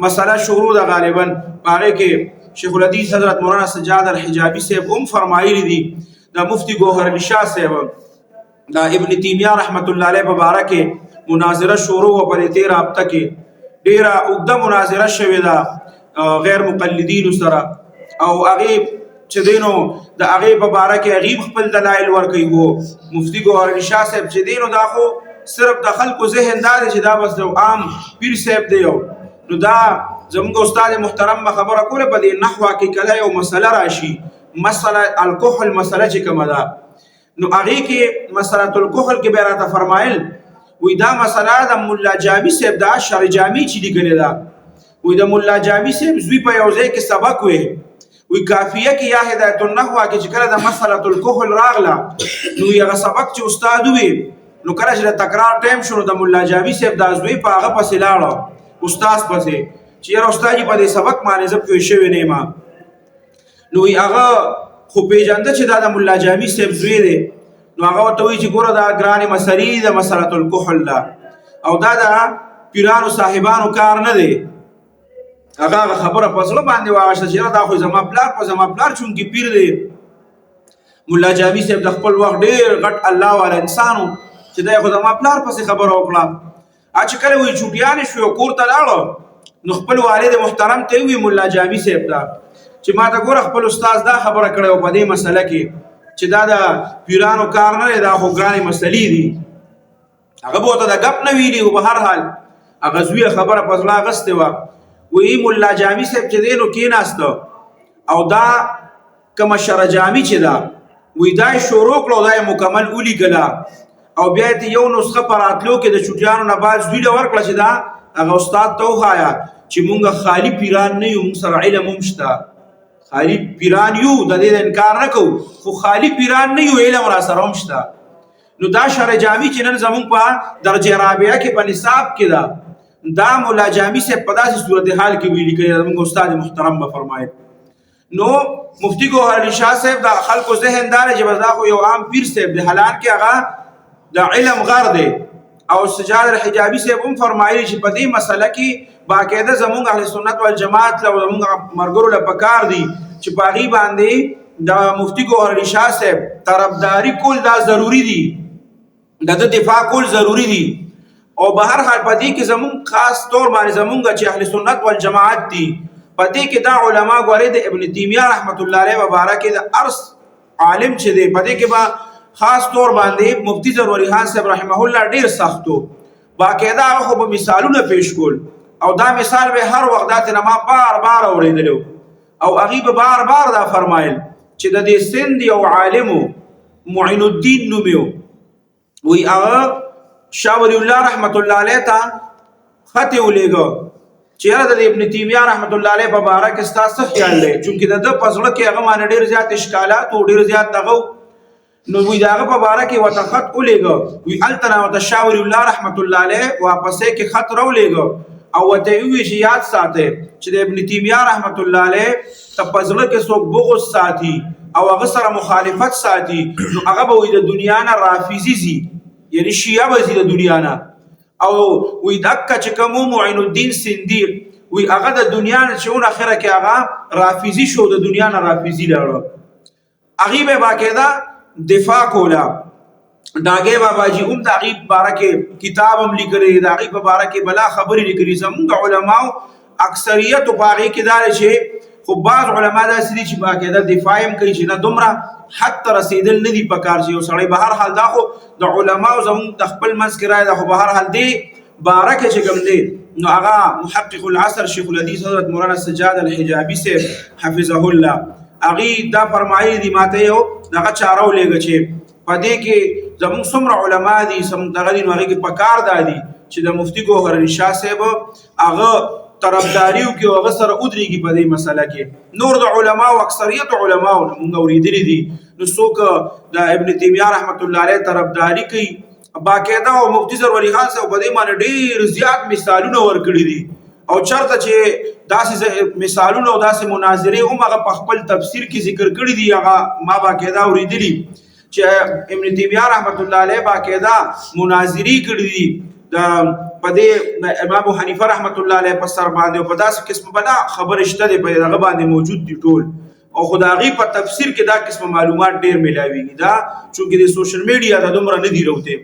مسله شروع ده غالبا هغه کې شیخ الحدیث حضرت مولانا سجاد الحجابی صاحب فرمایلی دي دا مفتی گوهر علی شاه صاحب دا ابن تیمیہ رحمت الله علیه مبارک مناظره شروع و په دې رابطه کې ډیره اوږده مناظره شوې ده غیر مقلدین سره او هغه چې دینو د هغه مبارک غیب خپل دلایل ورکوي وو مفتی گوهر علی شاه صاحب چې دینو دا خو صرف د خلکو ذهن دار چې دا بس یو عام پیر صاحب دی نو دا زموږ استاد محترم خبره کوله په دې نحوه کې کله یو مسله راشي مسله الکحل مسله چې کومه ده نو هغه کې مسله الکحل کې به راته فرمایل وې دا مسله د مولا جامی صاحب دا شر جامی چې لیکل دا وې د مولا جامی صاحب زوی په یو ځای کې سبق وې کافیه کې یا هدایت النحو کې چې کله د مسله الکحل راغله نو یو سبق چې استاد وې نو کله چې تکرار ټایم شنو د مولا جامی صاحب دا زوی په هغه پسې لاړو استاد پسې چې یاره استاد په دې سبق باندې زه پوه شوی نه یم نو هغه خو پیژنده چې دا د مولا جامی صاحب زوی دی نو هغه ورته وایي چې ګوره دا ګرانې مسلې د مسله الکحل ده او دا د پیرانو صاحبانو کار نه دی هغه خبره په زړه باندې واغشته چې دا خو زما پلار په زما پلار چونکې پیر دی مولا جامی صاحب د خپل وخت ډېر غټ الله والا انسان و چې دا خو زما پلار پسې خبره وکړه چې کله وایي چوټیانې شو کور ته لاړو نو خپل والد محترم ته وی مولا جامی صاحب دا چې ما ته ګوره خپل استاد دا خبره کړې په دې مسله کې چې دا د پیرانو کار نه دا خو ګرانې مسلې دي هغه به ورته د ګپ نه ویلي خو په هر حال هغه زوی خبره په زړه اخیستې وه وی مولا جامی صاحب چې دی نو کېناسته او دا کومه شره جامي چې ده وی دا یې شروع کړه او دا یې مکمل ولیکله او بیا یې یو نسخه په راتلو کې د چوټیانو نه بعد زوی له ورکړه چې دا هغه استاد ته وښایه چې مونږ خالي پیران نه یو مونږ سره علم هم شته خالي پیران یو د دې انکار نه کوو خو خالي پیران نه یو علم را سره هم شته نو دا شرع جامي چې نن زمونږ په درجه رابعه کې په نصاب کې ده دا مولا جامي صاحب په داسې صورتحال کې ویلي کړي زمونږ استاد محترم به فرمایي نو مفتی گوهر علی شاه صاحب دا خلکو ذهن دار چې دا خو یو عام پیر صاحب دی حالان کې هغه د علم غر دی او سجاد الحجابی صاحب هم فرمایلی چې په دې مسله کې باقاعده زمونږ اهل سنت والجماعت له زمونږ مرګرو له پکار دي چې په هغې باندې د مفتی گوهر علی شاه صاحب طرفداري کول دا ضروري دي د دفاع کول ضروري دي او به هر حال په دې کې زمونږ خاص طور باندې زمونږ چې اهل سنت والجماعت دي په دې کې دا علما ګورې د ابن تیمیه رحمت الله علیه مبارک د ارس عالم چې دی په دې کې به خاص طور باندې مفتی ضروري خان صاحب رحمه الله ډیر سختو باقاعده هغه خو به مثالونه پیش کول او دا مثال به هر وخت داسې نه ما بار بار اورېدلو او هغې به بار بار دا فرمایل چې د دې سند یو عالمو معین الدین نوم یو وی هغه شاه ولی الله رحمت الله علیه ته خط یې ولېږه چې یاره د ابن تیمیه رحمت الله علیه په باره کې ستا څه خیال دی چونکې د ده په زړه کې هغه باندې ډېر زیات اشکالات او ډېر زیات دغه نو وی د هغه په باره کې ورته خط ولېږه وی هلته نه ورته شاه ولی الله رحمت الله علیه واپسې کې خط راولېږه او ورته یې وویل چې یاد ساتئ چې د ابن تیمیه رحمت الله علیه ته په زړه کې څوک بغض ساتي او هغه سره مخالفت ساتي نو هغه به وی د دنیا نه رافضي ځي یعنې شیعه به ځي د دنیا نه او وی دکه چې کوم معین الدین سندي وی هغه د دنیا نه چې اون اخره کې هغه رافضي شو د دنیا نه رافضي لاړه هغې به باقاعده دفاع کولا داګه بابا جی هم د هغې په باره کې کتاب هم لیکلی د هغې په باره کې بلا خبرې لیکلي زمونږ علماو اکثریت په هغې کې دا چې خو بعض علما داسې دي چې باقاعده دفاع هم کوي چې نه دومره حد ته رسېدل نه دي پکار چې یو سړی به هر حال دا خو د علماو زمونږ د خپل منځ کې رایه ده خو به هر حال دې باره کې چې کوم دی نو هغه محقق العصر شیخ الحدیث حضرت مولانا سجاد الحجابي صاحب حفظه الله هغې دا فرمایلي دي ماته یو دغه چاره ولېږه چې په دې کې زمونږ څومره علما دي دغه دي نو هغې کې پکار دا دي چې د مفتی گوهر علی شاه صاحب هغه طرفداري وکړي او هغه سره ودرېږي په دې مسله کې نور د علماو اکثریت علماو نه مونږ اورېدلي دي نو څوک د ابن تیمیه رحمت الله علیه طرفداري کوي باقاعده او مفتی ضروري خان صاحب په دې باندې ډېر زیات مثالونه ورکړي دي او چرته چې داسې مثالونه او داسې مناظرې هم هغه په خپل تفسیر کې ذکر کړي دي هغه ما باقاعده اورېدلي چې ابن تیمیه رحمت الله علیه باقاعده مناظرې کړي دي د په دې امام حنیفه رحمت الله علیه په سر باندې او په داسې قسم بلا خبر شته دی په دغه باندې موجود دي ټول او خدایي په تفسیر کې دا قسم معلومات ډیر ملاويږي دا چونکې د سوشل میډیا د دومره نه دی راوته